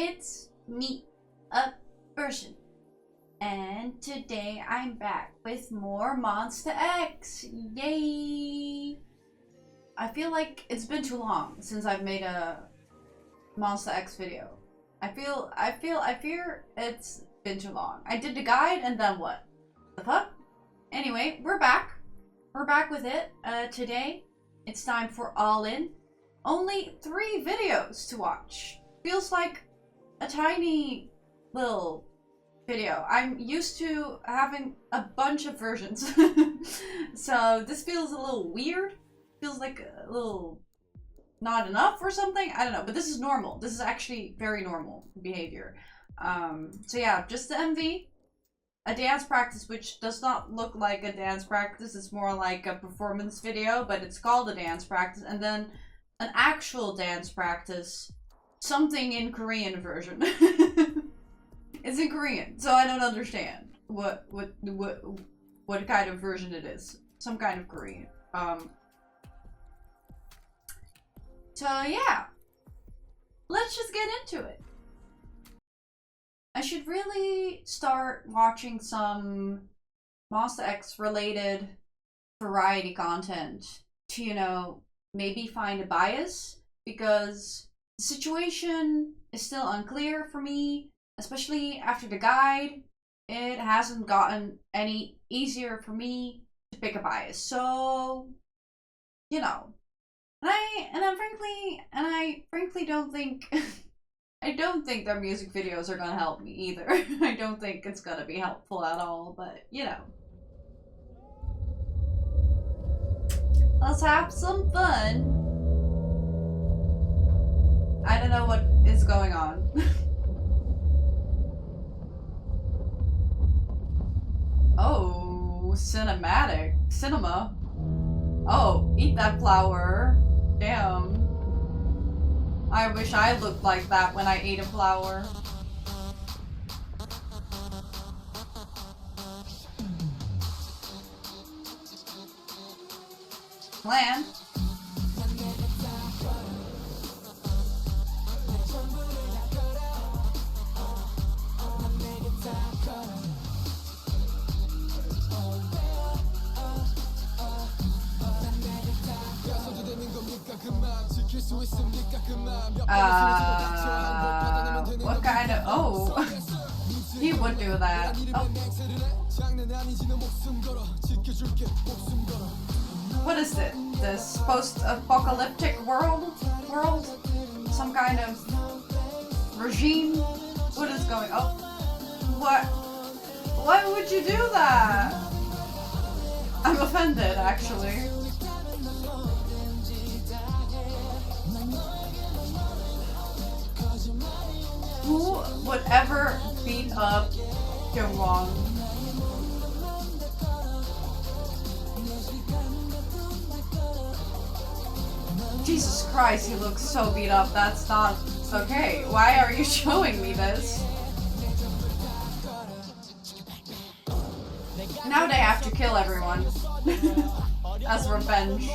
It's me, a version, and today I'm back with more Monster X. Yay! I feel like it's been too long since I've made a Monster X video. I fear it's been too long. I did the guide and then what? The fuck? Anyway, we're back. We're back with it. Today, it's time for All In. Only 3 videos to watch. Feels like a tiny little video. I'm used to having a bunch of versions. So this feels a little weird. Feels like a little not enough or something. I don't know, but this is normal. This is actually very normal behavior. So yeah, just the MV. A dance practice which does not look like a dance practice. It's more like a performance video, but it's called a dance practice. And then an actual dance practice. Something in Korean version. It's in Korean, so I don't understand what kind of version it is. Some kind of Korean. So yeah, let's just get into it. I should really start watching some Monster X related variety content to, you know, maybe find a bias, because the situation is still unclear for me, especially after the guide. It hasn't gotten any easier for me to pick a bias. So, you know, and I frankly don't think I don't think their music videos are gonna help me either. I don't think it's gonna be helpful at all, but you know. Let's have some fun. I don't know what is going on. Oh, cinematic. Cinema. Oh, eat that flower. Damn. I wish I looked like that when I ate a flower. Land. What kind of... Oh, he would do that. Oh. What is it? This post-apocalyptic world? Some kind of regime? What is going... Oh. What? Why would you do that? I'm offended, actually. Who would ever beat up Kyungwon? Jesus Christ, he looks so beat up. That's not okay. Why are you showing me this? Now they have to kill everyone. As revenge.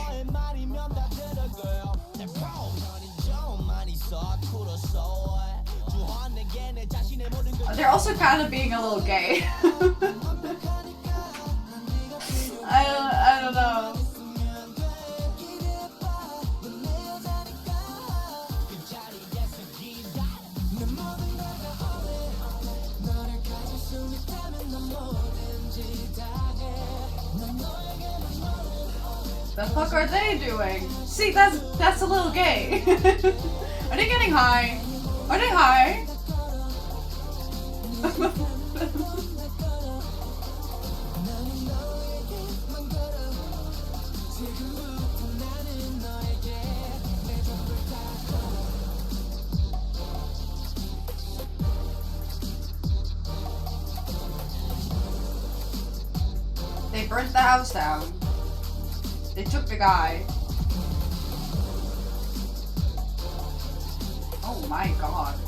They're also kind of being a little gay. I don't know. The fuck are they doing? See, that's a little gay. Are they getting high? Are they high? They burnt the house down. They took the guy. Oh my god.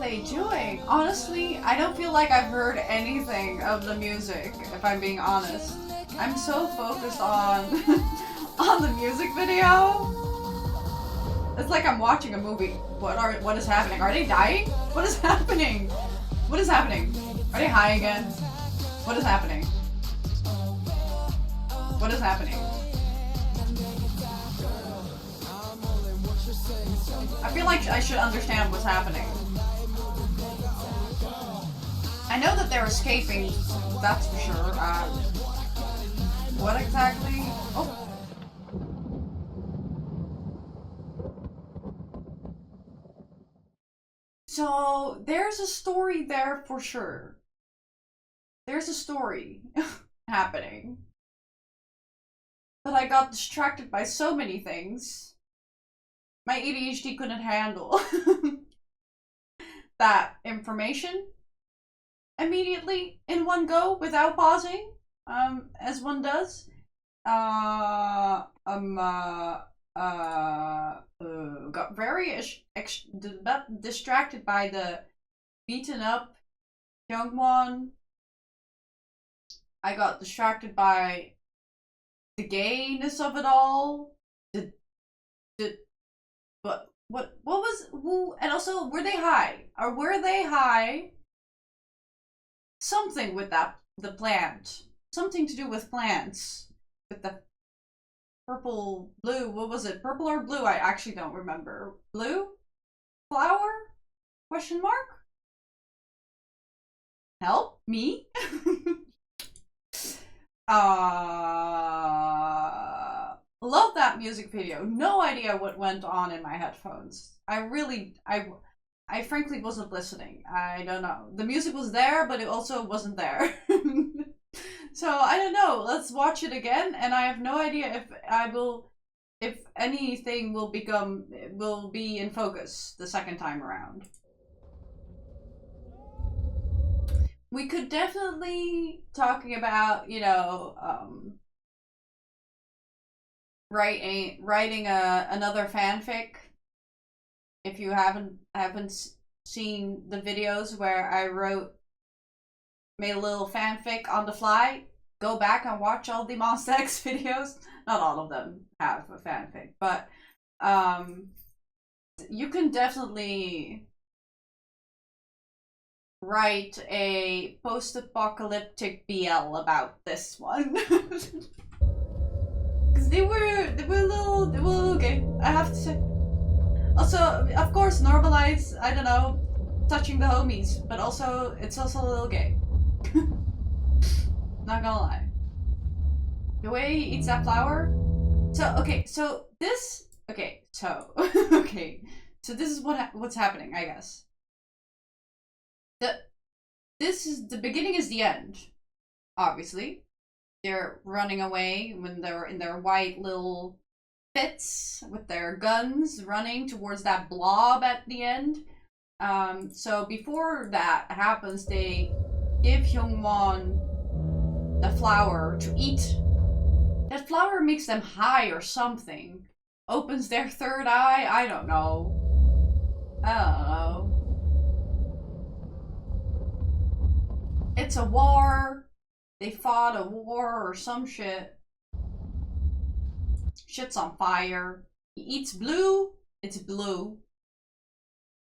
they doing? Honestly, I don't feel like I've heard anything of the music, if I'm being honest. I'm so focused on on the music video. It's like I'm watching a movie. What is happening? Are they dying? What is happening? What is happening? Are they high again? What is happening? What is happening? I feel like I should understand what's happening. I know that they're escaping, that's for sure. What exactly? Oh. So, there's a story there for sure. There's a story happening. But I got distracted by so many things. My ADHD couldn't handle that information immediately in one go without pausing, as one does. Got very distracted by the beaten up Youngwon. I got distracted by the gayness of it all. What was who? And also, were they high? Or were they high? Something with the plant. Something to do with plants. With the purple, blue, what was it? Purple or blue? I actually don't remember. Blue? Flower? Question mark? Help? Me? Love that music video. No idea what went on in my headphones. I frankly wasn't listening. I don't know. The music was there, but it also wasn't there. So I don't know. Let's watch it again, and I have no idea if anything will be in focus the second time around. We could definitely talking about, you know, writing another fanfic. If you haven't seen the videos where I made a little fanfic on the fly, go back and watch all the Monsta X videos. Not all of them have a fanfic, but you can definitely write a post-apocalyptic BL about this one. Because they were a little gay, I have to say. Also, of course, normalize, I don't know, touching the homies, but also, it's also a little gay. Not gonna lie. The way he eats that flower. So this is what's happening, I guess. The beginning is the end. Obviously, they're running away when they're in their white little fits with their guns, running towards that blob at the end. So before that happens, they give Hyungwon the flower to eat. That flower makes them high or something. Opens their third eye. I don't know. It's a war. They fought a war or some shit. Shit's on fire. He eats blue. It's blue.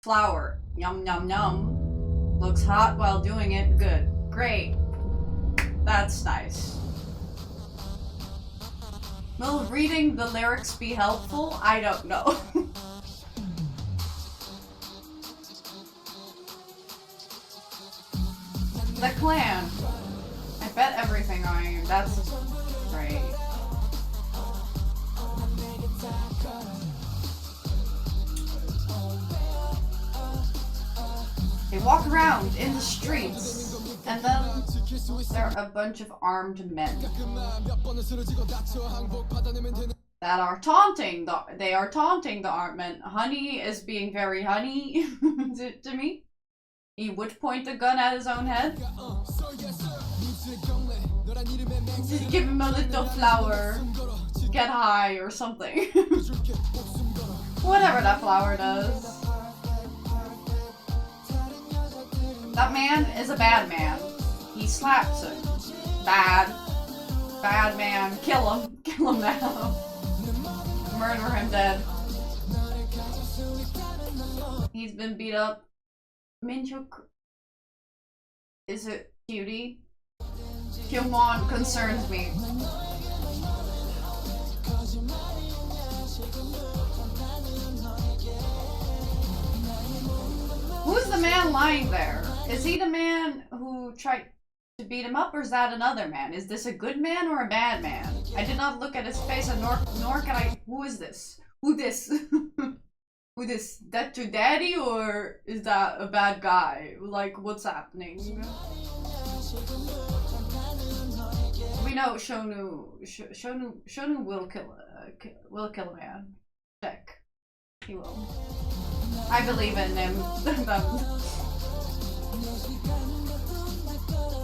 Flower. Yum yum yum. Looks hot while doing it. Good. Great. That's nice. Will reading the lyrics be helpful? I don't know. The clan. I bet everything on you. That's great. They walk around in the streets, and then there are a bunch of armed men that are taunting they are taunting the armed men. Honey is being very honey to me. He would point the gun at his own head. Just give him a little flower. Get high or something. Whatever that flower does. That man is a bad man. He slaps him. Bad. Bad man. Kill him. Kill him now. Murder him dead. He's been beat up. Minhyuk is a cutie. Kyungwon concerns me. Who's the man lying there? Is he the man who tried to beat him up, or is that another man? Is this a good man or a bad man? I did not look at his face, and nor can I. Who is this? Who this? Who this? That your daddy, or is that a bad guy? Like, what's happening? We know Shonu will kill a man. Check. He will. I believe in him.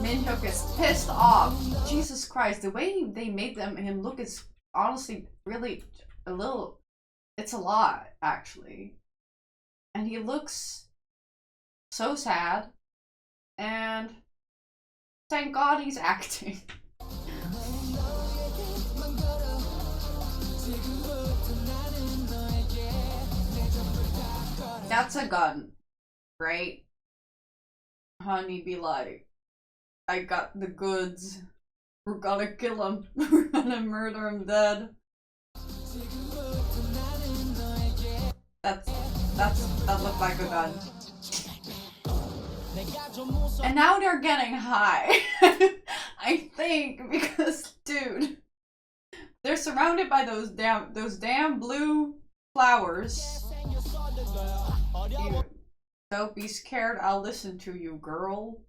Minhyuk is pissed off. Jesus Christ, the way they made him look is honestly really a little. It's a lot, actually. And he looks so sad. And thank God he's acting. That's a gun, right? Honey be like, I got the goods. We're gonna kill him. We're gonna murder him dead. That looked like a gun. And now they're getting high. I think because, dude, they're surrounded by those damn blue flowers. Dude, don't be scared. I'll listen to you, girl.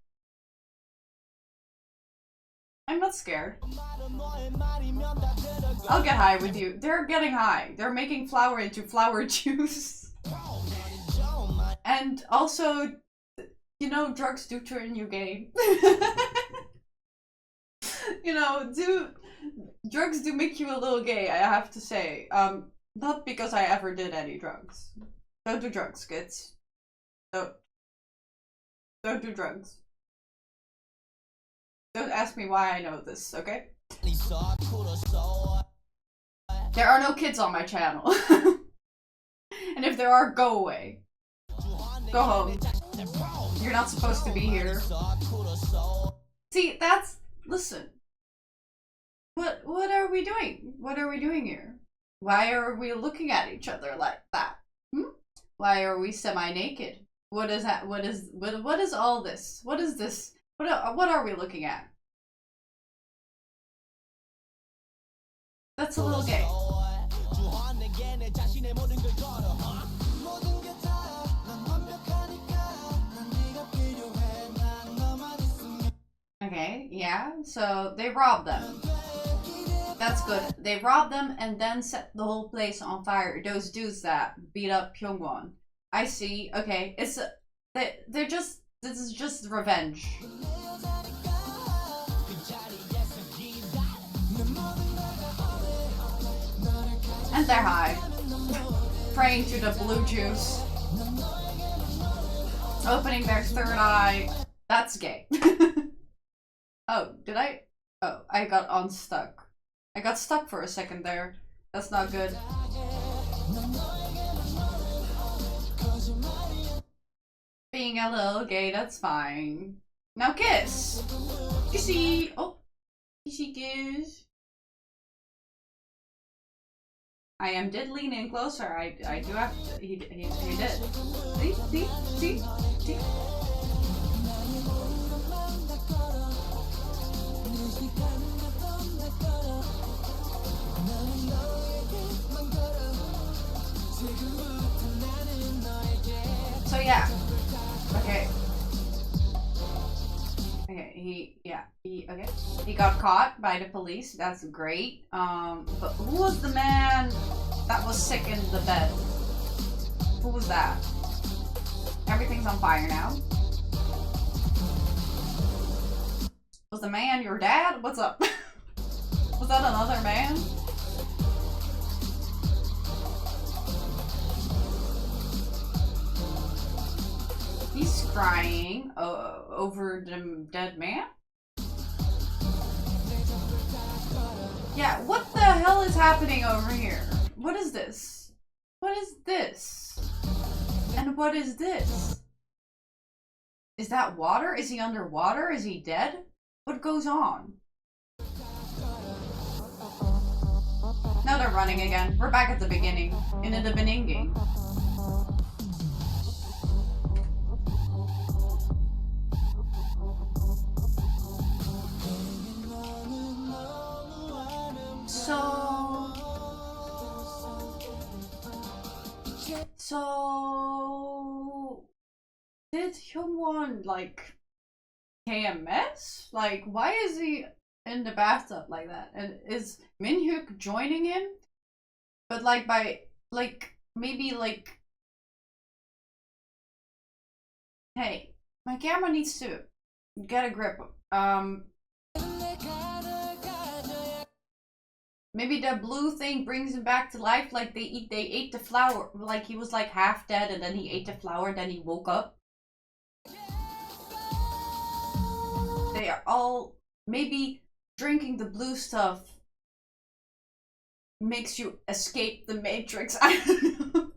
I'm not scared. I'll get high with you. They're getting high. They're making flour into flower juice. And also, you know, drugs do turn you gay. You know, drugs do make you a little gay, I have to say. Not because I ever did any drugs. Don't do drugs, kids. Don't do drugs. Don't ask me why I know this, okay? There are no kids on my channel. And if there are, go away. Go home. You're not supposed to be here. See, listen. What are we doing? What are we doing here? Why are we looking at each other like that? Why are we semi-naked? What is that? What is all this? What is this? What are we looking at? That's a little gay. Okay, yeah, so they robbed them. That's good. They robbed them and then set the whole place on fire. Those dudes that beat up Kyungwon. I see. Okay, they're just. This is just revenge. And they're high, praying to the blue juice, opening their third eye. That's gay. Oh, did I? Oh, I got unstuck. I got stuck for a second there. That's not good. Being a little gay, that's fine. Now kiss! Kissy! Oh! Kissy kiss. I did lean in closer. I do have to. He did. See? So yeah. Okay. Okay, he got caught by the police. That's great. But who was the man that was sick in the bed? Who was that? Everything's on fire now. Was the man your dad? What's up? Was that another man? He's crying over the dead man? Yeah, what the hell is happening over here? What is this? What is this? And what is this? Is that water? Is he underwater? Is he dead? What goes on? Now they're running again. We're back at the beginning. In the beginning. So did Hyungwon like KMS? Like, why is he in the bathtub like that? And is Minhyuk joining him? But like by like maybe like, hey, my camera needs to get a grip. Maybe the blue thing brings him back to life, like they ate the flower, like he was like half dead and then he ate the flower, then he woke up. They are all, maybe drinking the blue stuff makes you escape the Matrix. I don't know.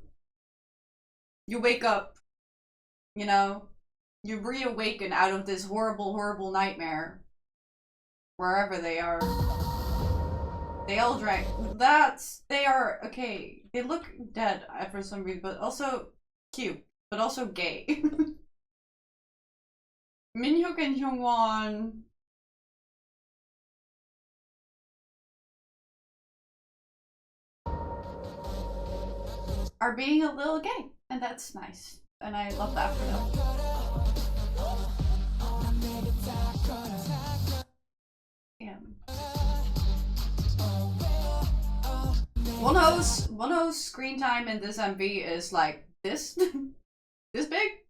You wake up, you know, you reawaken out of this horrible, horrible nightmare. Wherever they are. They all drank. They are, okay. They look dead for some reason, but also cute, but also gay. Minhyuk and Hyungwon. Are being a little gay, and that's nice. And I love that for them. Damn. Wonho's screen time in this MV is like this, this big,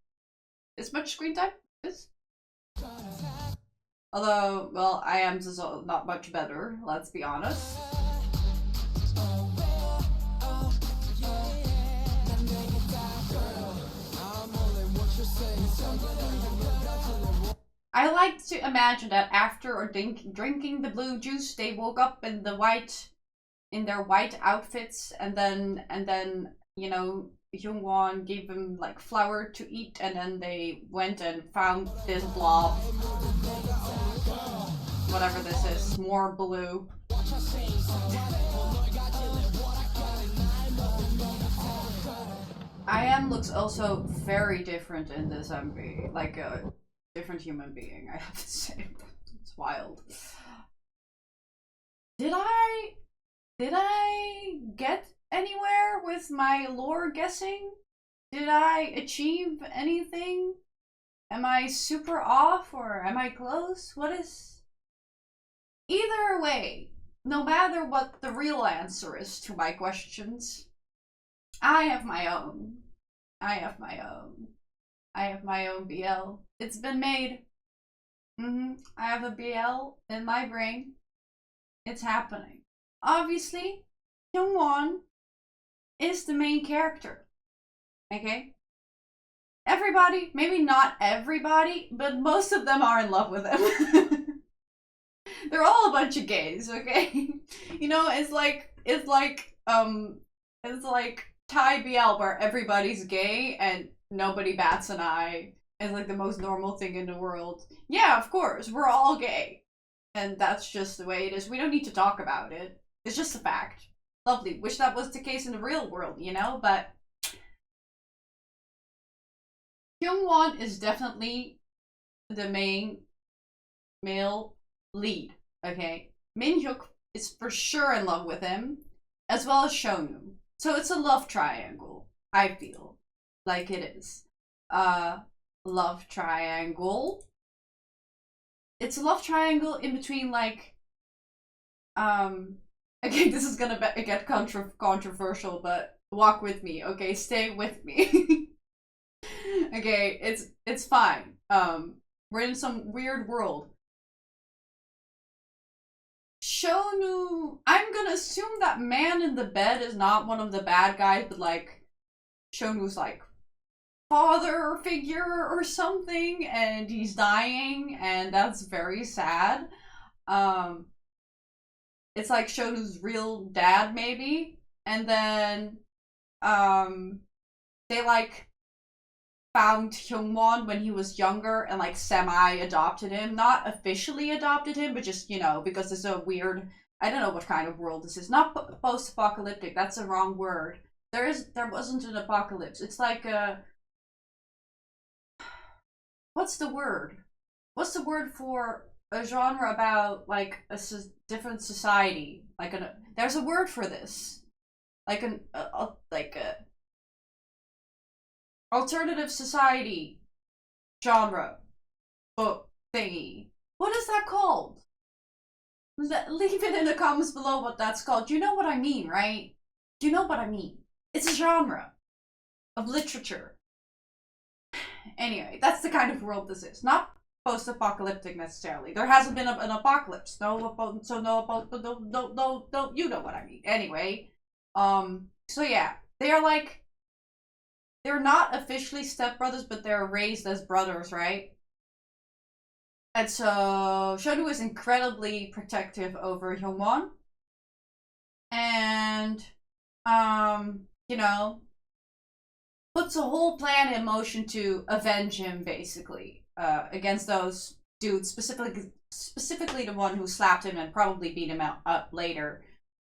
this much screen time. This. Although, well, I am just not much better. Let's be honest. I like to imagine that after or drinking the blue juice, they woke up in their white outfits, and then you know, Hyungwon gave them like flour to eat, and then they went and found this blob, whatever this is, more blue. IM looks also very different in this MV, like a different human being, I have to say. It's wild. Did I get anywhere with my lore guessing? Did I achieve anything? Am I super off or am I close? What is... Either way, no matter what the real answer is to my questions, I have my own. I have my own. I have my own BL. It's been made. I have a BL in my brain. It's happening. Obviously, Hyungwon is the main character. Okay? Everybody, maybe not everybody, but most of them are in love with him. They're all a bunch of gays, okay? You know, it's like Thai BL where everybody's gay and nobody bats an eye. It's like the most normal thing in the world. Yeah, of course, we're all gay. And that's just the way it is. We don't need to talk about it. It's just a fact. Lovely. Wish that was the case in the real world, you know? But Hyungwon is definitely the main male lead, okay? Minhyuk is for sure in love with him, as well as Shonu. So it's a love triangle, I feel like it is. Love triangle. It's a love triangle in between, like, again, this is gonna get controversial, but walk with me, okay? Stay with me. Okay, it's fine. We're in some weird world. Shonu, I'm gonna assume that man in the bed is not one of the bad guys, but like, Shonu's like father figure or something, and he's dying, and that's very sad. Um, it's like Shonu's real dad, maybe, and then they like found Hyungwon when he was younger and like semi-adopted him. Not officially adopted him, but just, you know, because it's a weird, I don't know what kind of world this is. Not post-apocalyptic, that's the wrong word. There wasn't an apocalypse. It's like a, what's the word? What's the word for a genre about like a different society? Like there's a word for this. Like like a alternative society genre book thingy. What is that called? Leave it in the comments below what that's called. You know what I mean, right? Do you know what I mean? It's a genre of literature. Anyway, that's the kind of world this is. Not post-apocalyptic necessarily. There hasn't been an apocalypse. No, you know what I mean. Anyway, so yeah, they are like, they're not officially stepbrothers, but they're raised as brothers, right? And so Shonu is incredibly protective over Hyungwon. And, you know, puts a whole plan in motion to avenge him, basically, against those dudes, specifically the one who slapped him and probably beat him up later.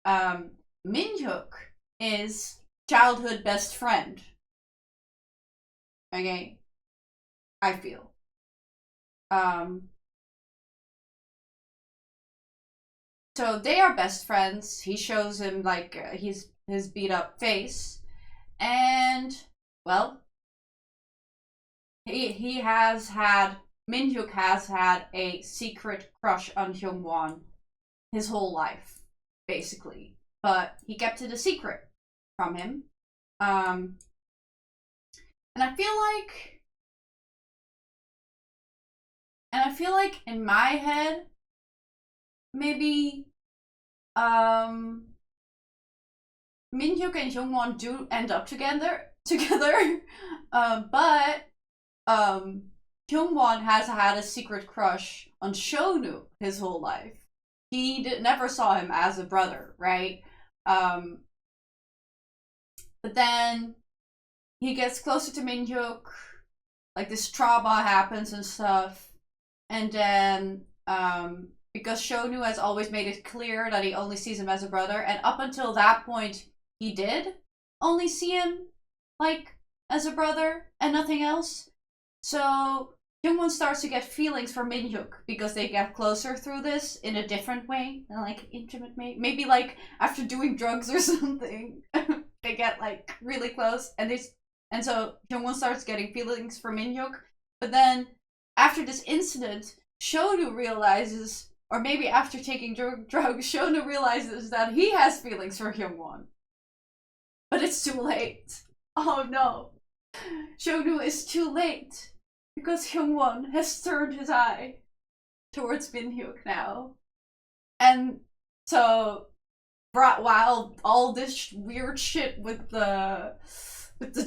Minhyuk is childhood best friend. Okay, I feel. So they are best friends. He shows him like his beat up face, and well, he has had, Minhyuk has had a secret crush on Hyungwon his whole life, basically, but he kept it a secret from him. And I feel like in my head, maybe Minhyuk and Hyungwon do end up together, but Hyungwon has had a secret crush on Shonu his whole life. He never saw him as a brother, right? But then he gets closer to Minhyuk, like this trauma happens and stuff, and then because Shonu has always made it clear that he only sees him as a brother, and up until that point, he did only see him like as a brother and nothing else. So Hyungwon starts to get feelings for Minhyuk because they get closer through this in a different way, like intimate, maybe like after doing drugs or something. They get like really close, and so Hyungwon starts getting feelings for Minhyuk. But then after this incident, Shonu realizes, or maybe after taking drugs, Shonu realizes that he has feelings for Hyungwon. But it's too late. Oh no. Shonu is too late. Because Hyungwon has turned his eye towards Minhyuk now. And so, while all this weird shit with the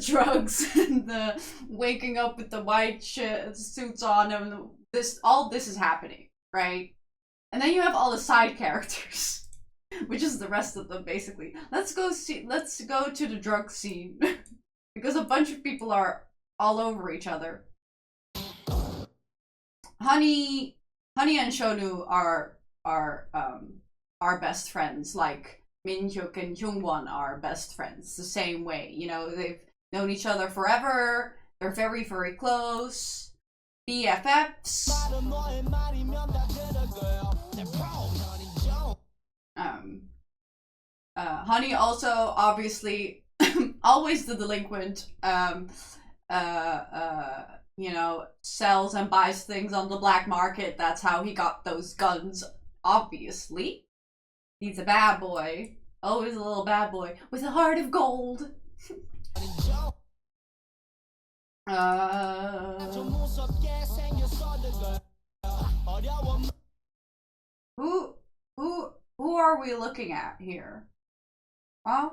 drugs and the waking up with the white shit suits on and all this is happening, right? And then you have all the side characters, which is the rest of them basically. Let's go to the drug scene because a bunch of people are all over each other. Honey and Shonu are best friends, like Minhyuk and Hyungwon are best friends the same way. You know, they've known each other forever. They're very, very close. BFFs. Honey also obviously always the delinquent. You know, sells and buys things on the black market. That's how he got those guns, obviously. He's a bad boy. Always a little bad boy. With a heart of gold. Who are we looking at here? Huh?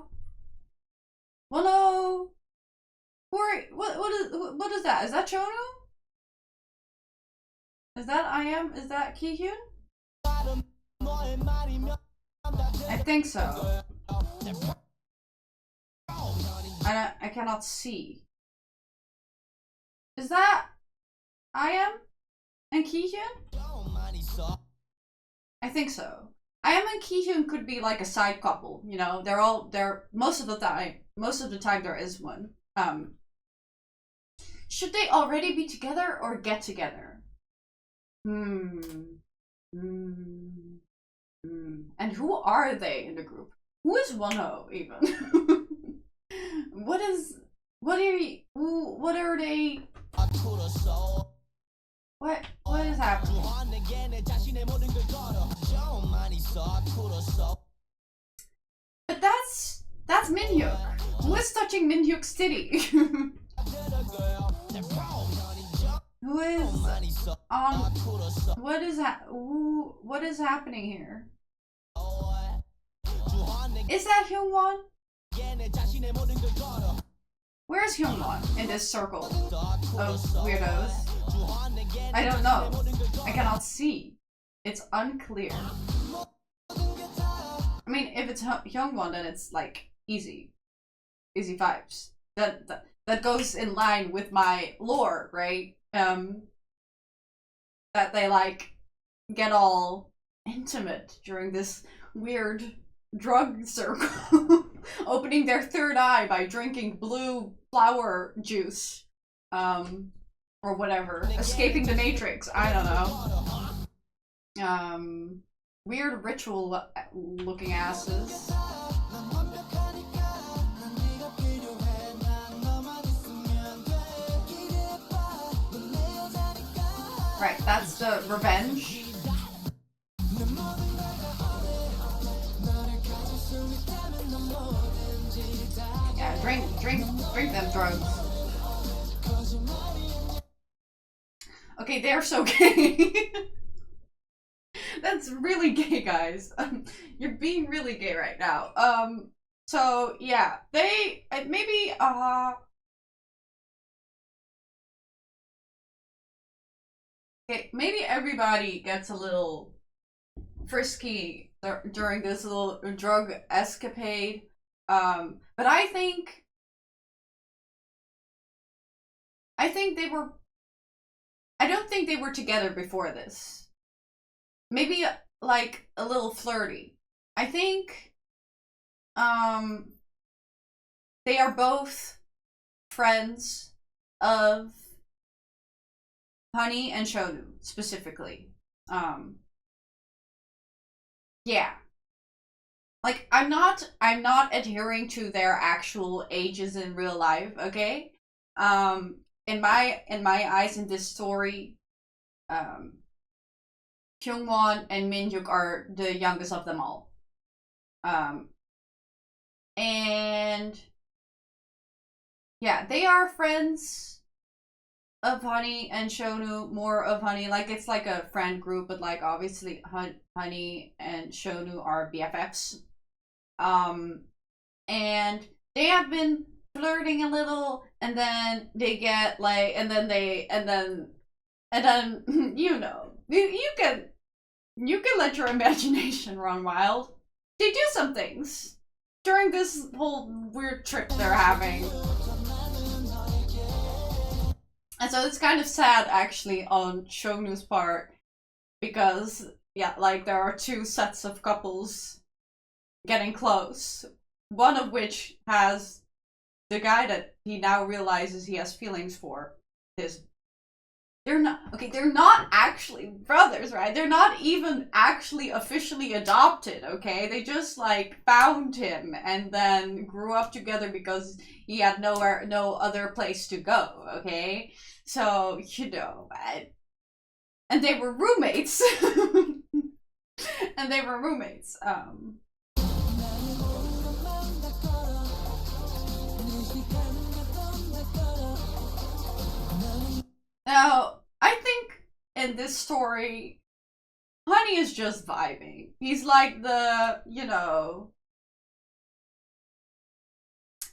Well, no. what is that? Is that Chonu? Is that I.M? Is that Kihyun? I think so. I cannot see. Is that I.M and Kihyun? I think so. I.M and Kihyun could be like a side couple, you know. They're most of the time there is one. Should they already be together or get together? And who are they in the group? Who is Wonho even? what are they? What is happening? But that's Minhyuk. Who is touching Minhyuk's titty? Who is on? What is happening here? Is that Hyungwon? Where's Hyungwon in this circle of weirdos? I don't know. I cannot see. It's unclear. I mean, if it's Hyungwon, then it's like easy vibes. That goes in line with my lore, right? That they like get all intimate during this weird drug circle, opening their third eye by drinking blue flower juice, or whatever, escaping the Matrix. I don't know. Weird ritual looking asses. Right, that's the revenge. Yeah, drink them drugs. Okay, they're so gay. That's really gay, guys. You're being really gay right now. So yeah, they maybe okay, maybe everybody gets a little frisky during this little drug escapade. But I think they were. I don't think they were together before this. Maybe like a little flirty. I think they are both friends of Honey and Shonu specifically. Yeah. Like I'm not adhering to their actual ages in real life, okay? In my eyes in this story, Kyungwon and Minhyuk are the youngest of them all. And yeah, they are friends of Honey and Shonu, more of Honey. Like it's like a friend group, but like obviously Honey and Shonu are BFFs. And they have been flirting a little, and then they get like, and then you know, you can let your imagination run wild. They do some things during this whole weird trip they're having. And so it's kind of sad actually on Shonu's part, because yeah, like there are two sets of couples getting close. One of which has the guy that he now realizes he has feelings for. They're not actually brothers, right? They're not even actually officially adopted, okay? They just like found him and then grew up together because he had no other place to go, okay? So, you know, and they were roommates. And they were roommates. Now, I think in this story, Honey is just vibing. He's like the, you know,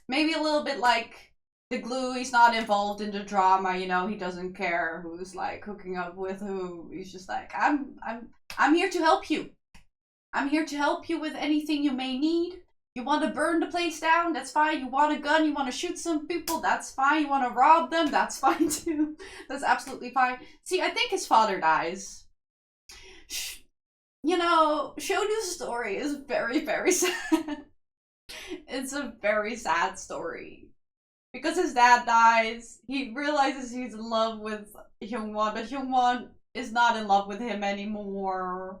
maybe a little bit like the glue. He's not involved in the drama, you know. He doesn't care who's like hooking up with who. He's just like, I'm here to help you. I'm here to help you with anything you may need. You want to burn the place down? That's fine. You want a gun? You want to shoot some people? That's fine. You want to rob them? That's fine too. That's absolutely fine. See, I think his father dies. You know, Shonu's story is very, very sad. It's a very sad story. Because his dad dies, he realizes he's in love with Hyungwon, but Hyungwon is not in love with him anymore.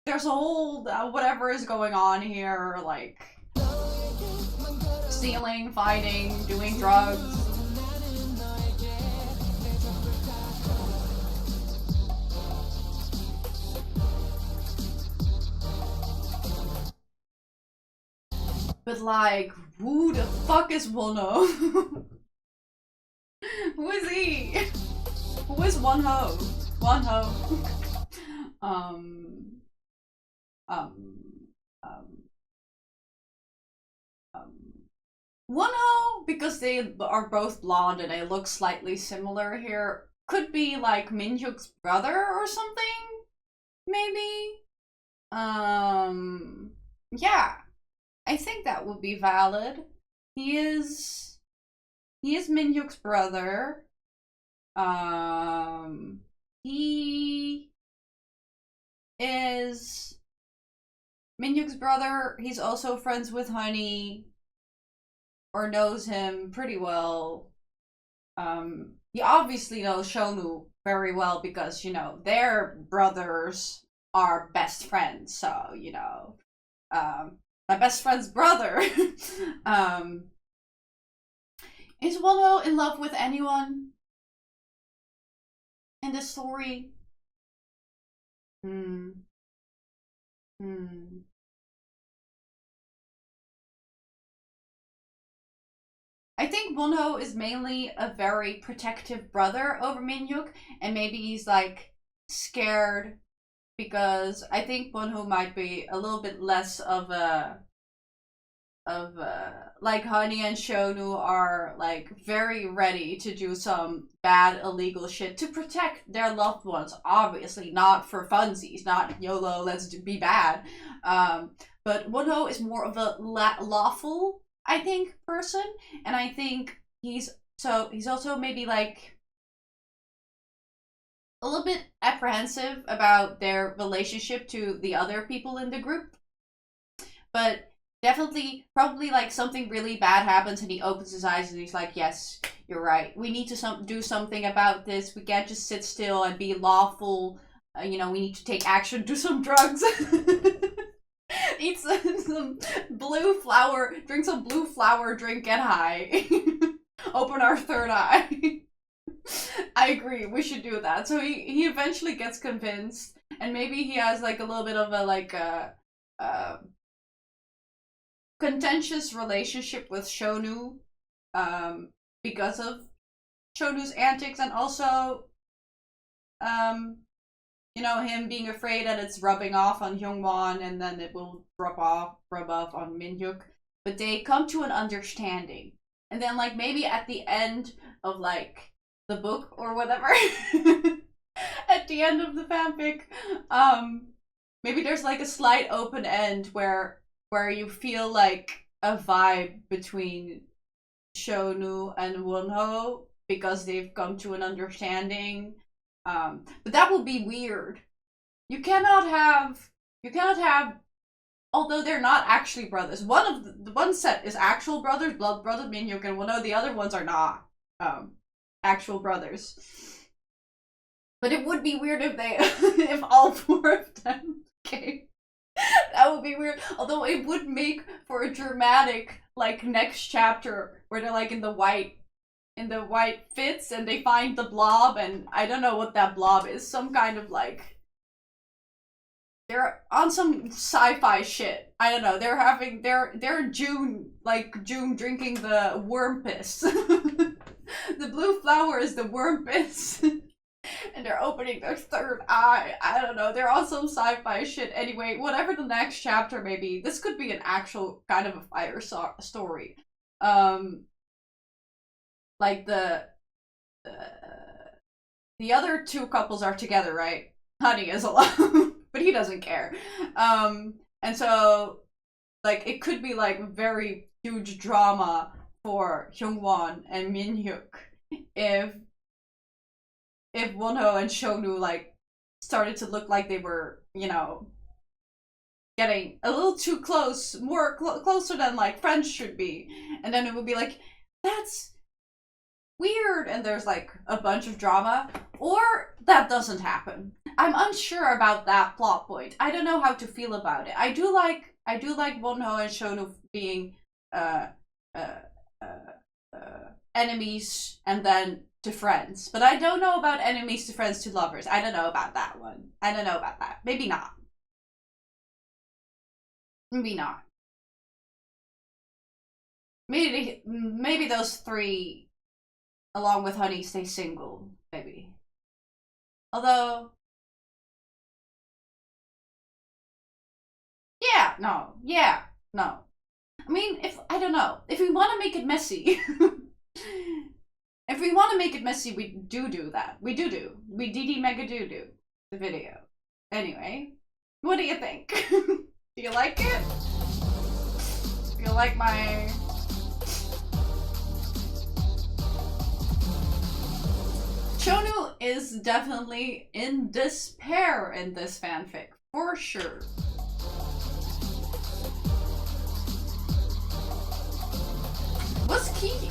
There's a whole whatever is going on here, like stealing, fighting, doing drugs. But like, who the fuck is Wonho? Who is he? Who is Wonho? Wonho. um, um, um, um. Wonho, because they are both blonde and they look slightly similar here, could be like Minhyuk's brother or something? Maybe? Yeah. I think that would be valid. He is Minhyuk's brother. He is Minhyuk's brother. He's also friends with Honey, or knows him pretty well. He obviously knows Shonu very well because, you know, their brothers are best friends. So, you know, my best friend's brother. Is Wonho in love with anyone in this story? I think Wonho is mainly a very protective brother over Minhyuk, and maybe he's like scared because I think Wonho might be a little bit less of a like Honey and Shonu are like very ready to do some bad illegal shit to protect their loved ones, obviously not for funsies, not YOLO, let's be bad. But Wonho is more of a lawful, I think, person, and I think he's also maybe like a little bit apprehensive about their relationship to the other people in the group. But definitely, probably like something really bad happens and he opens his eyes and he's like, yes, you're right. We need to do something about this. We can't just sit still and be lawful. You know, we need to take action, do some drugs. Eat some blue flower, drink some blue flower, drink, get high. Open our third eye. I agree, we should do that. So he eventually gets convinced, and maybe he has like a little bit of a like contentious relationship with Shonu, because of Shonu's antics, and also you know, him being afraid that it's rubbing off on Hyungwon and then it will rub off on Minhyuk. But they come to an understanding. And then like maybe at the end of like the book or whatever, at the end of the fanfic, maybe there's like a slight open end where you feel like a vibe between Shonu and Wonho because they've come to an understanding. But that would be weird. You cannot have, although they're not actually brothers. One set is actual brothers, blood brothers, Minhyuk and Wonho. The other ones are not, actual brothers. But it would be weird if they, if all four of them came. That would be weird. Although it would make for a dramatic, like, next chapter where they're like in the white fits and they find the blob, and I don't know what that blob is. Some kind of like, they're on some sci-fi shit. I don't know. They're June drinking the worm piss. The blue flower is the worm piss. And they're opening their third eye. I don't know. They're on some sci-fi shit. Anyway, whatever the next chapter may be, this could be an actual kind of a fire story. Um, like the other two couples are together, right? Honey is alone, but he doesn't care. And so like it could be like very huge drama for Hyungwon and Minhyuk if Wonho and Shonu like started to look like they were, you know, getting a little too close, more closer than like friends should be, and then it would be like, that's weird, and there's like a bunch of drama, or that doesn't happen. I'm unsure about that plot point. I don't know how to feel about it. I do like Wonho and Shonu being uh, uh, enemies and then to friends, but I don't know about enemies to friends to lovers. I don't know about that one. I don't know about that. Maybe not. Maybe not. Maybe those three, along with Honey, stay single. Maybe. Although, yeah, no. I mean, if I don't know, if we want to make it messy, if we want to make it messy, we do that. We we DD mega do the video. Anyway, what do you think? Do you like it? Do you like my? Shonu is definitely in despair in this fanfic, for sure.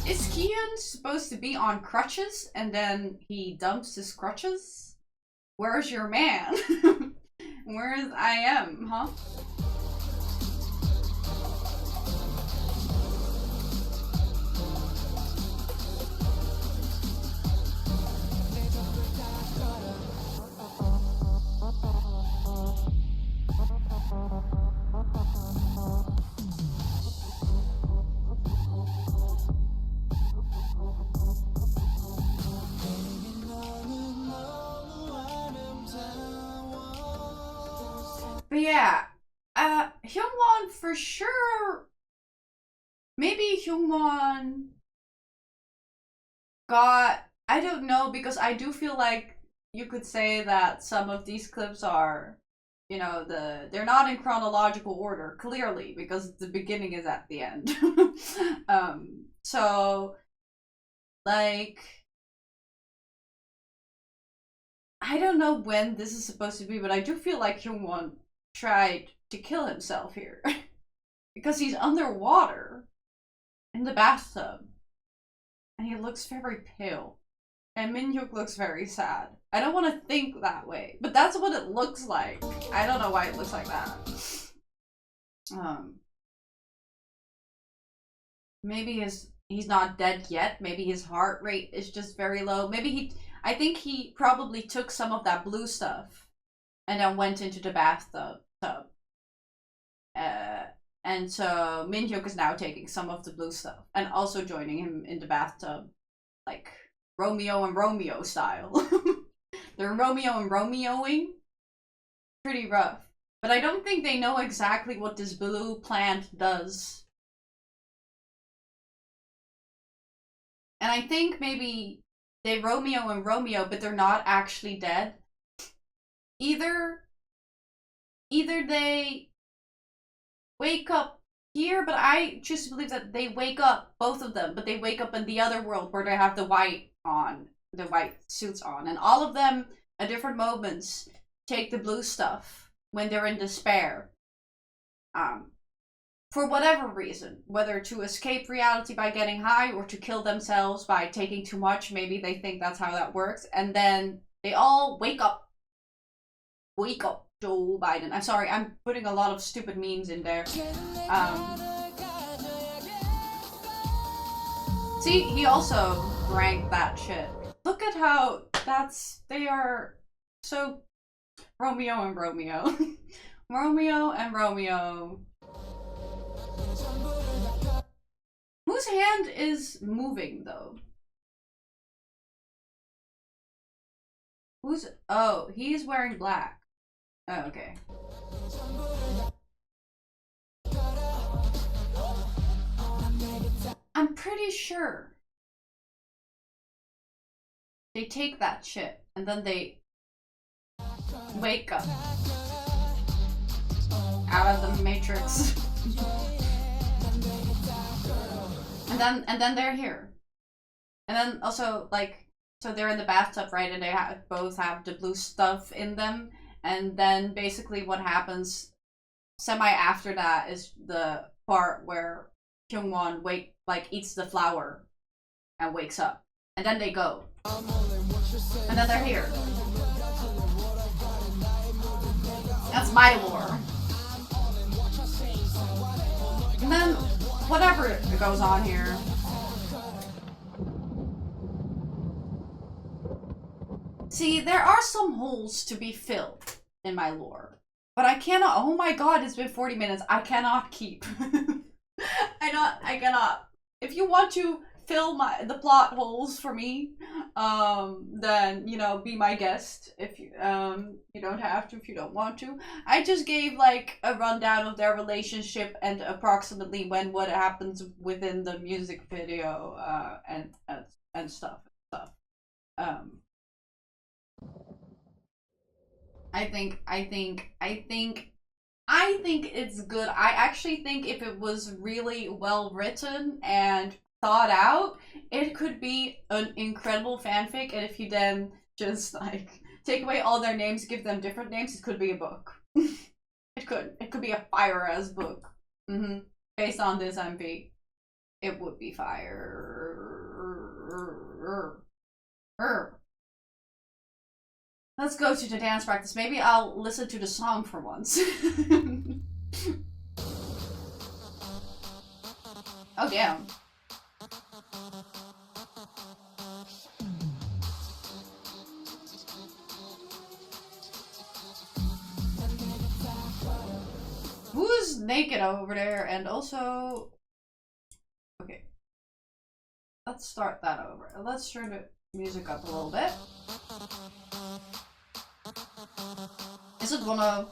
Is Kihyun supposed to be on crutches and then he dumps his crutches? Where's your man? Where's IM, huh? But yeah, Hyungwon for sure. Maybe Hyungwon got. I don't know, because I do feel like you could say that some of these clips are, you know, they're not in chronological order clearly because the beginning is at the end. So like I don't know when this is supposed to be, but I do feel like Hyungwon tried to kill himself here because he's underwater in the bathtub and he looks very pale and Minhyuk looks very sad. I don't want to think that way, but that's what it looks like. I don't know why it looks like that. Maybe he's not dead yet. Maybe his heart rate is just very low. Maybe I think he probably took some of that blue stuff and then went into the bathtub. And so Minhyuk is now taking some of the blue stuff and also joining him in the bathtub, like Romeo and Romeo style. They're Romeo and Romeoing. Pretty rough. But I don't think they know exactly what this blue plant does. And I think maybe they Romeo and Romeo, but they're not actually dead. Either they wake up here, but I choose to believe that they wake up, both of them, but they wake up in the other world where they have the white suits on, and all of them at different moments take the blue stuff when they're in despair. For whatever reason, whether to escape reality by getting high or to kill themselves by taking too much, maybe they think that's how that works, and then they all wake up. Wake up, Joe Biden. I'm sorry, I'm putting a lot of stupid memes in there. See, he also ranked that shit. Look at how they are so Romeo and Romeo. Romeo and Romeo. Whose hand is moving, though? Who's... Oh, he's wearing black. Oh, okay. I'm pretty sure they take that shit and then they wake up out of the matrix. and then they're here. And then also, like, so they're in the bathtub, right? And they both have the blue stuff in them. And then basically what happens semi after that is the part where Kyungwon eats the flower and wakes up. And then they go. And then they're here. That's my lore. And then whatever goes on here. See, there are some holes to be filled in my lore. But I cannot, oh my god, it's been 40 minutes. I cannot keep. I cannot. If you want to fill the plot holes for me, then, you know, be my guest. If you, you don't have to if you don't want to. I just gave, like, a rundown of their relationship and approximately what happens within the music video, and stuff. I think it's good. I actually think if it was really well written and thought out, it could be an incredible fanfic. And if you then just like take away all their names, give them different names, it could be a book. It could be a fire ass book. Based on this MP, it would be fire. Let's go to the dance practice. Maybe I'll listen to the song for once. Oh, damn. Who's naked over there? And also... Okay. Let's start that over. Let's turn the music up a little bit. Is it one of...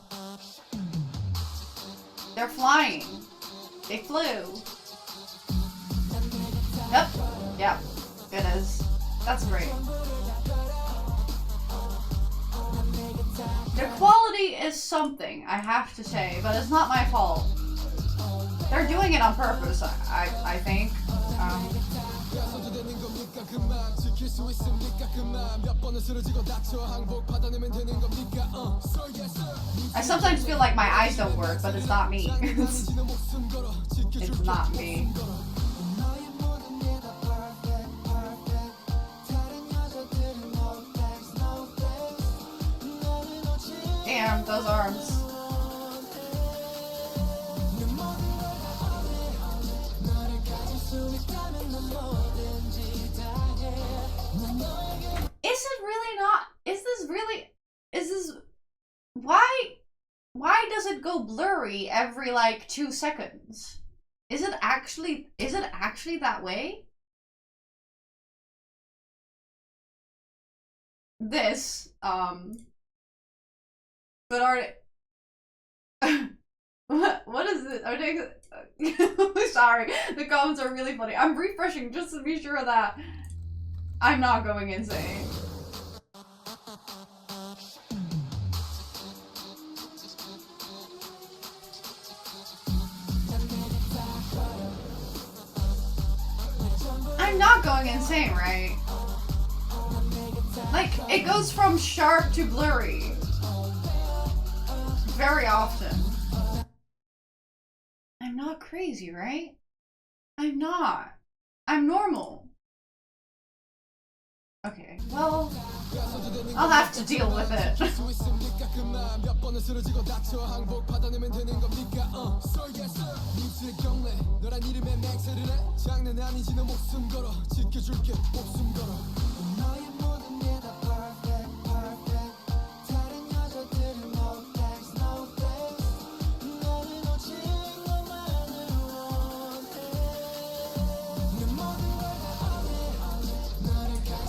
They're flying. They flew. Yep. Yeah. It is. That's great. Their quality is something, I have to say, but it's not my fault. They're doing it on purpose, I think. I sometimes feel like my eyes don't work, but it's not me. It's not me. Damn, those arms. Is it really not? Is this, why does it go blurry every like 2 seconds? Is it actually that way? This, but are what is it? Are they, sorry, the comments are really funny. I'm refreshing just to be sure that I'm not going insane. I'm not going insane, right? Like, it goes from sharp to blurry. Very often. I'm not crazy, right? I'm not. I'm normal. Okay, well, I'll have to deal with it.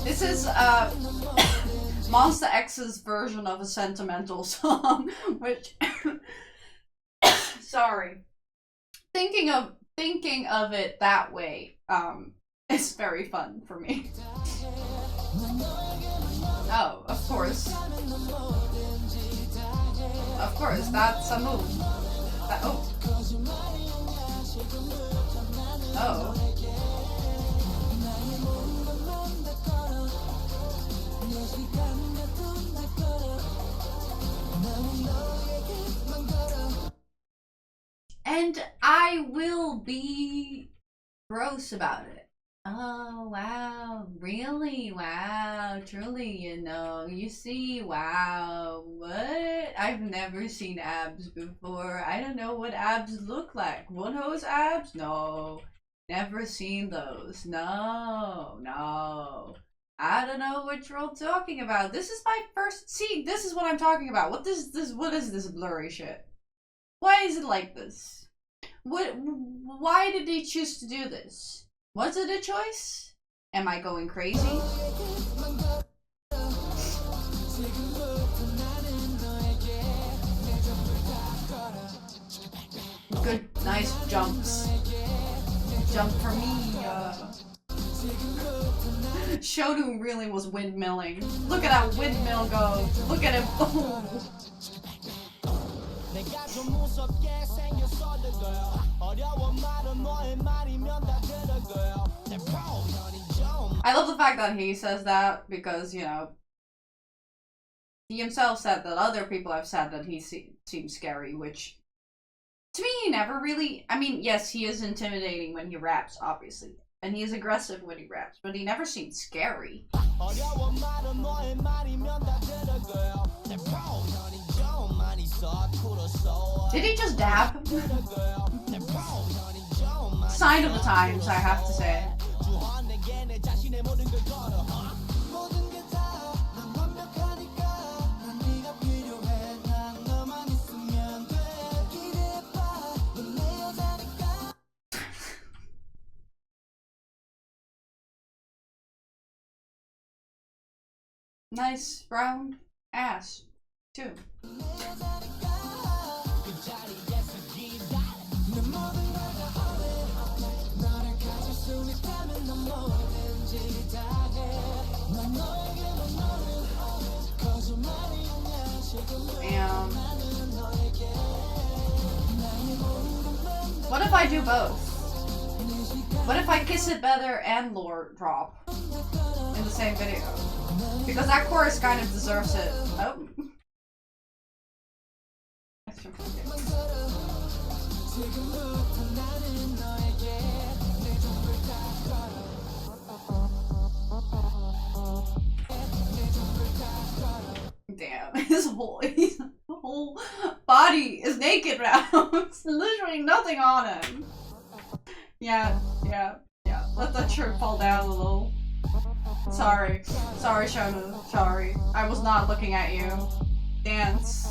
This is Monster X's version of a sentimental song, which sorry. Thinking of it that way, is very fun for me. Oh, of course. Of course, that's a move. Oh. Oh. And I will be gross about it. Oh, wow. Really? Wow. Truly, you know. You see, wow. What? I've never seen abs before. I don't know what abs look like. One hose abs? No. Never seen those. No. No. I don't know what you're all talking about. This is my first. See, this is what I'm talking about. What is this blurry shit? Why is it like this? Why did they choose to do this? Was it a choice? Am I going crazy? Good, nice jumps. Jump for me. Shounu really was windmilling. Look at that windmill go. Look at him. Oh. I love the fact that he says that because, you know, he himself said that other people have said that he seems scary, which to me he never really. I mean, yes, he is intimidating when he raps, obviously, and he is aggressive when he raps, but he never seemed scary. Did he just dab? Sign of the times, I have to say. Nice round ass, too. Damn. What if I do both? What if I kiss it better and lore drop in the same video? Because that chorus kind of deserves it. Oh. Damn, his whole body is naked now. It's literally nothing on him. Yeah. Let that shirt fall down a little. Sorry, Shounu. Sorry. I was not looking at you. Dance.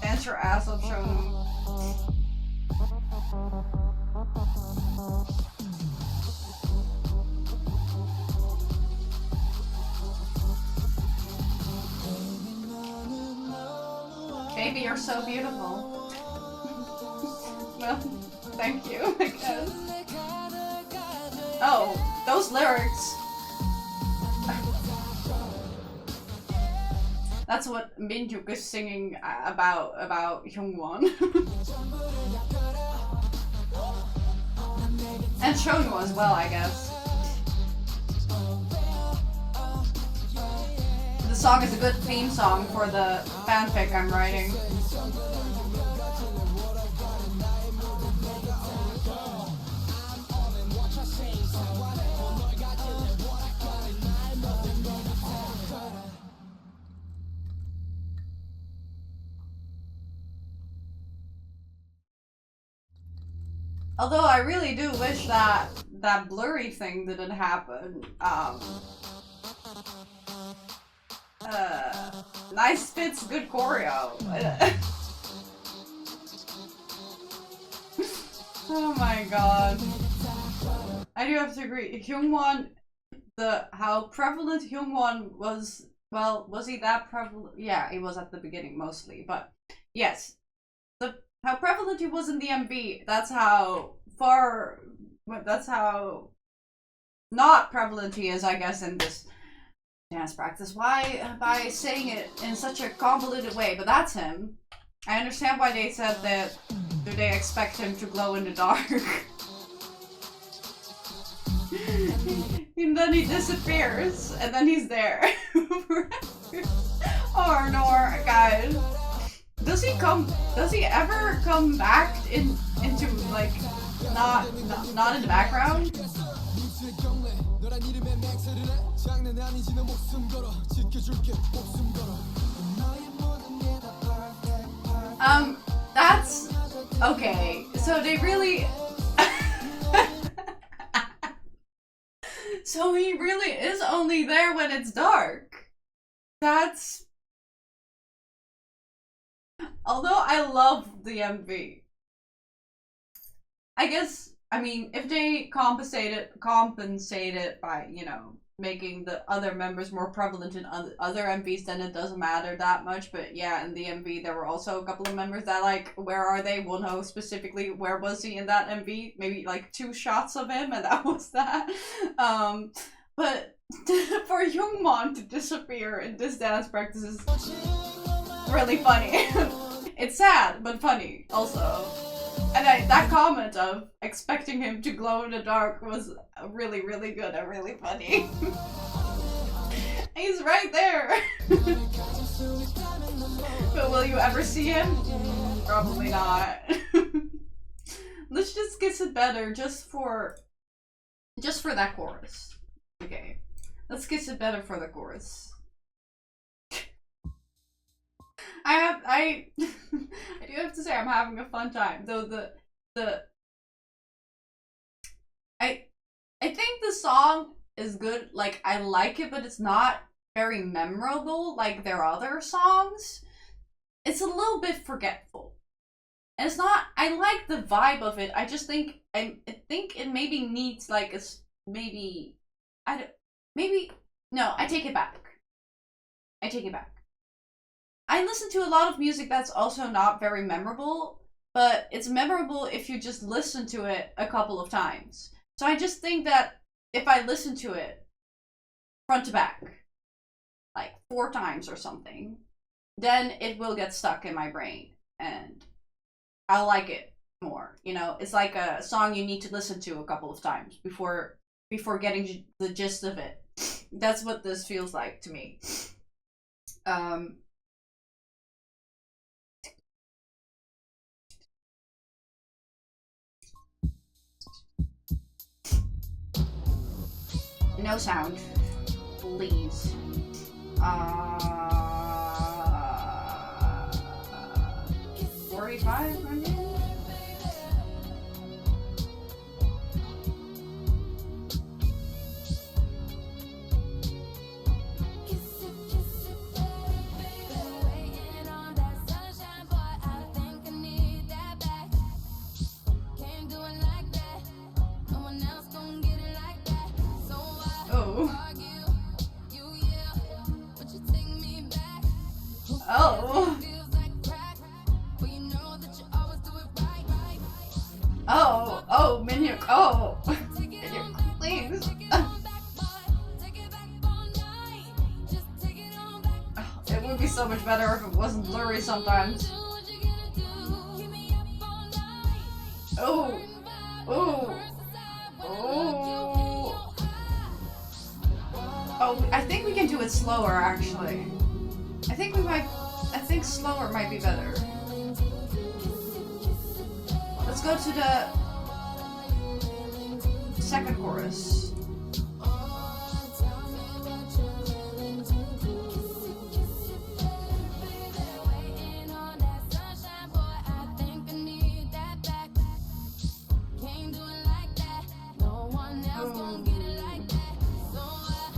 Dance your ass up, Shounu. Baby, you're so beautiful. Well, thank you, I guess. Oh, those lyrics. That's what Minjuk is singing about Hyungwon. And Shounu as well, I guess. The song is a good theme song for the fanfic I'm writing. Although I really do wish that that blurry thing didn't happen. Nice fits, good choreo. Oh my god. I do have to agree. Hyungwon how prevalent Hyungwon was. Well, was he that prevalent? Yeah, he was at the beginning mostly, but yes, how prevalent he was in the MV. That's how far. That's how not prevalent he is, I guess, in this dance practice. Why by saying it in such a convoluted way? But that's him. I understand why they said that. Do they expect him to glow in the dark? And then he disappears, and then he's there. Oh no, guys. Does he ever come back into like not in the background? That's okay. So they really so he really is only there when it's dark. That's... Although I love the MV. I guess, I mean, if they compensate it by, you know, making the other members more prevalent in other MVs, then it doesn't matter that much. But yeah, in the MV there were also a couple of members that, like, where are they? Wonho specifically, where was he in that MV? Maybe like 2 shots of him and that was that. But for Hyungwon to disappear in this dance practice is really funny. It's sad, but funny also. And that comment of expecting him to glow in the dark was really, really good and really funny. He's right there. But will you ever see him? Probably not. Let's just kiss it better just for that chorus. Okay. Let's kiss it better for the chorus. I do have to say I'm having a fun time. Though I think the song is good. Like, I like it, but it's not very memorable like their other songs. It's a little bit forgetful. And it's not... I like the vibe of it. I just think... I think it maybe needs like a... Maybe... I don't... Maybe... No, I take it back. I take it back. I listen to a lot of music that's also not very memorable, but it's memorable if you just listen to it a couple of times. So I just think that if I listen to it front to back, like 4 times or something, then it will get stuck in my brain and I'll like it more. You know, it's like a song you need to listen to a couple of times before getting the gist of it. That's what this feels like to me. No sound, please. 45, maybe? Oh, Minhyuk. Oh, Minhyuk, please. It would be so much better if it wasn't blurry sometimes. Oh, oh, oh. Oh, I think we can do it slower, actually. I think slower might be better. Let's go to the second chorus.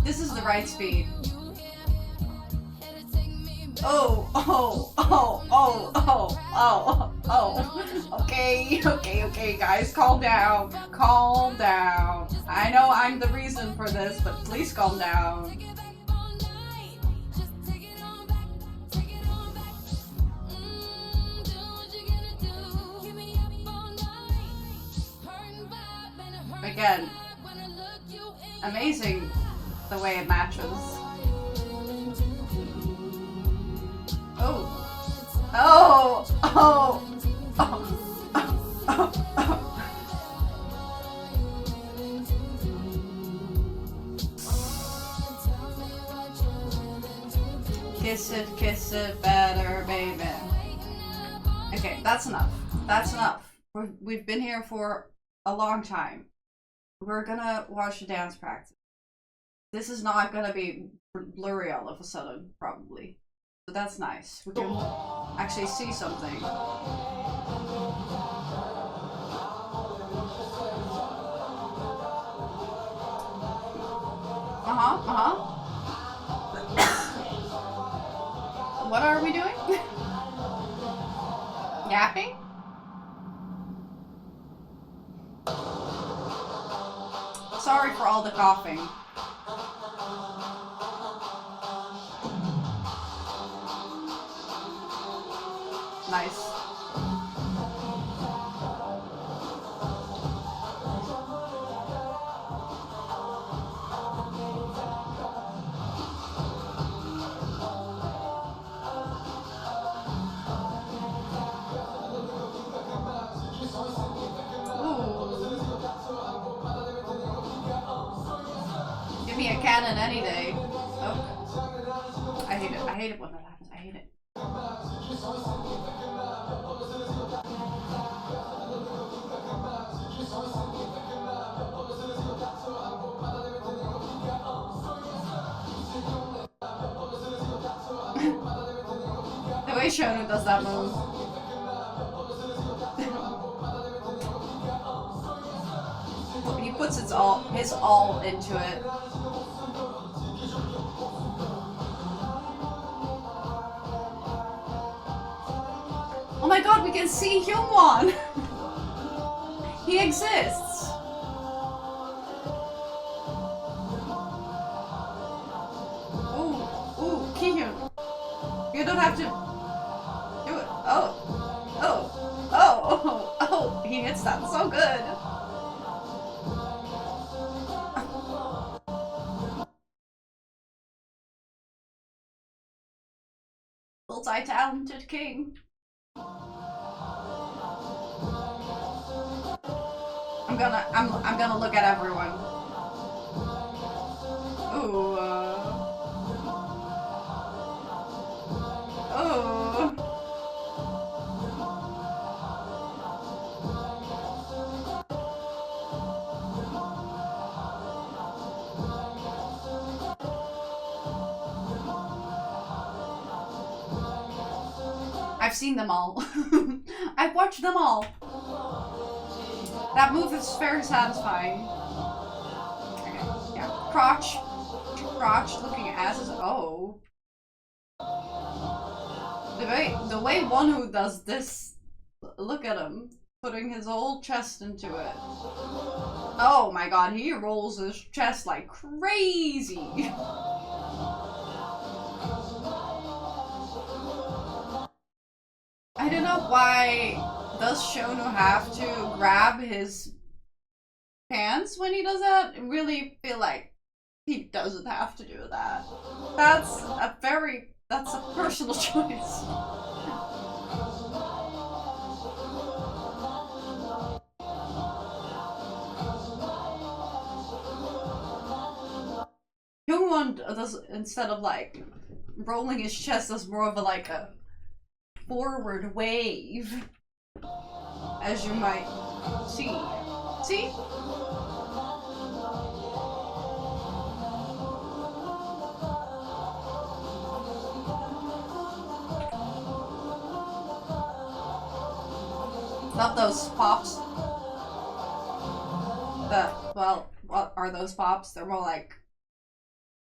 This is the right speed. Oh, oh, oh, oh, oh, oh, oh, okay. Okay, guys, calm down. Calm down. I know I'm the reason for this, but please calm down. Again, amazing the way it matches. Oh. Oh. Oh. Oh. Oh. Oh. Kiss it better, baby. Okay, that's enough. That's enough. We've been here for a long time. We're gonna watch the dance practice. This is not gonna be blurry all of a sudden, probably. So that's nice. We can actually see something. What are we doing? Yapping? Sorry for all the coughing. Nice. Give me a cannon any day. Oh. I hate it. I hate it when that happens. I hate it. The way Shonu does that move. He puts his all into it. Oh my god, we can see Hyungwon! He exists! Ooh, Kihyun. You don't have to do it. Oh, he hits that so good. Multi-talented king. I'm gonna look at everyone. Ooh. Oh. I've seen them all. I've watched them all. That move is very satisfying. Okay, yeah. Crotch looking asses. Oh. The way Wonwoo does this, look at him, putting his whole chest into it. Oh my god, he rolls his chest like crazy. I don't know why does Shonu have to grab his pants when he does that? I really feel like he doesn't have to do that. That's a personal choice. Hyungwon does, instead of like rolling his chest, does more of a forward wave, as you might see. See? Love those pops. Well, what are those pops? They're more like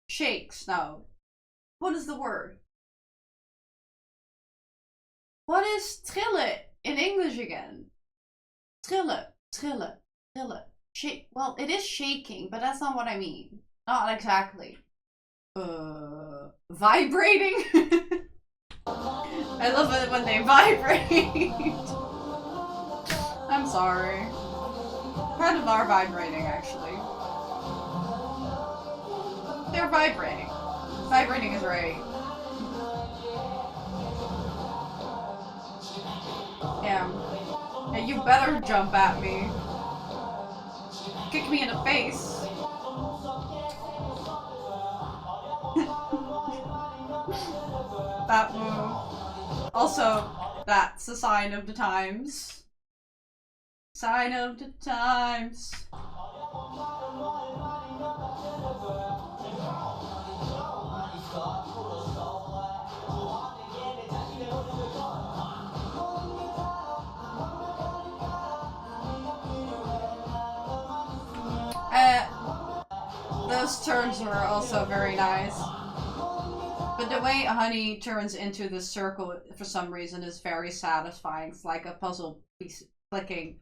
shakes. No. What is the word? What is trillen in English again? trillen, trillen, trillen. Shake. Well, it is shaking, but that's not what I mean. Not exactly. Vibrating? I love it when they vibrate. I'm sorry. Part of our vibrating, actually. They're vibrating. Vibrating is right. Yeah. Yeah, you better jump at me. Kick me in the face. That move. Also, that's a sign of the times. Sign of the times. Those turns were also very nice. But the way Honey turns into this circle for some reason is very satisfying. It's like a puzzle piece clicking.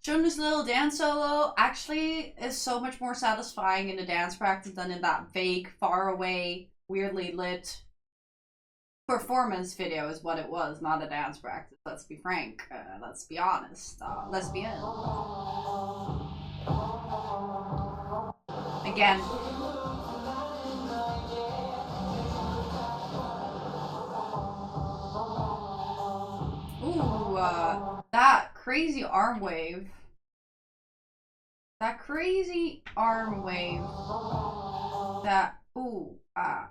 Jun's little dance solo actually is so much more satisfying in the dance practice than in that vague, far away, weirdly lit performance video is what it was, not a dance practice. Let's be frank. Let's be honest. Lesbian. Again. Ooh, that crazy arm wave. That crazy arm wave. That, ooh,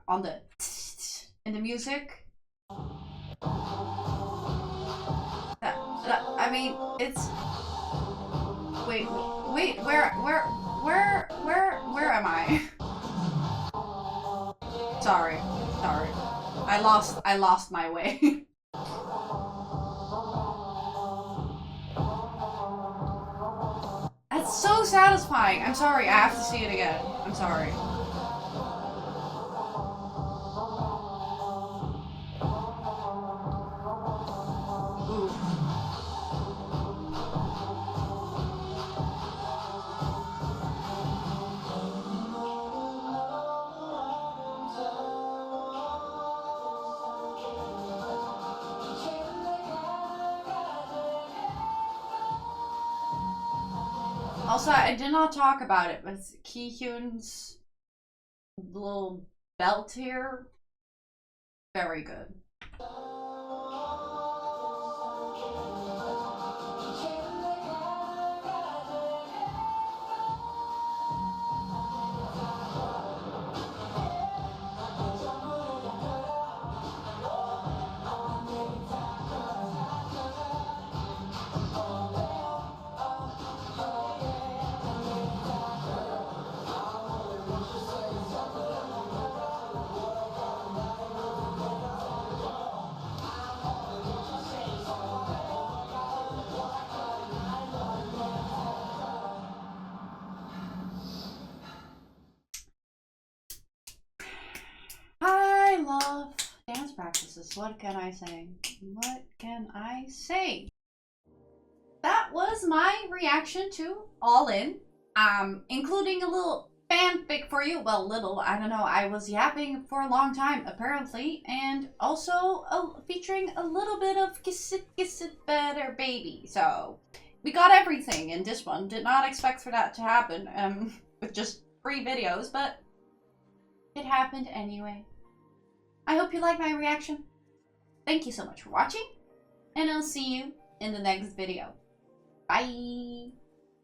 on the in the music. I mean, it's. Wait, where am I? Sorry. I lost my way. That's so satisfying. I'm sorry, I have to see it again. I'm sorry. Also, I did not talk about it, but Ki-Hyun's little belt here, very good. I love dance practices. What can I say? What can I say? That was my reaction to All In, including a little fanfic for you. Well, little, I don't know. I was yapping for a long time, apparently, and also featuring a little bit of Kiss It Better Baby. So we got everything in this one. Did not expect for that to happen, with just 3 videos, but it happened anyway. I hope you liked my reaction. Thank you so much for watching, and I'll see you in the next video. Bye!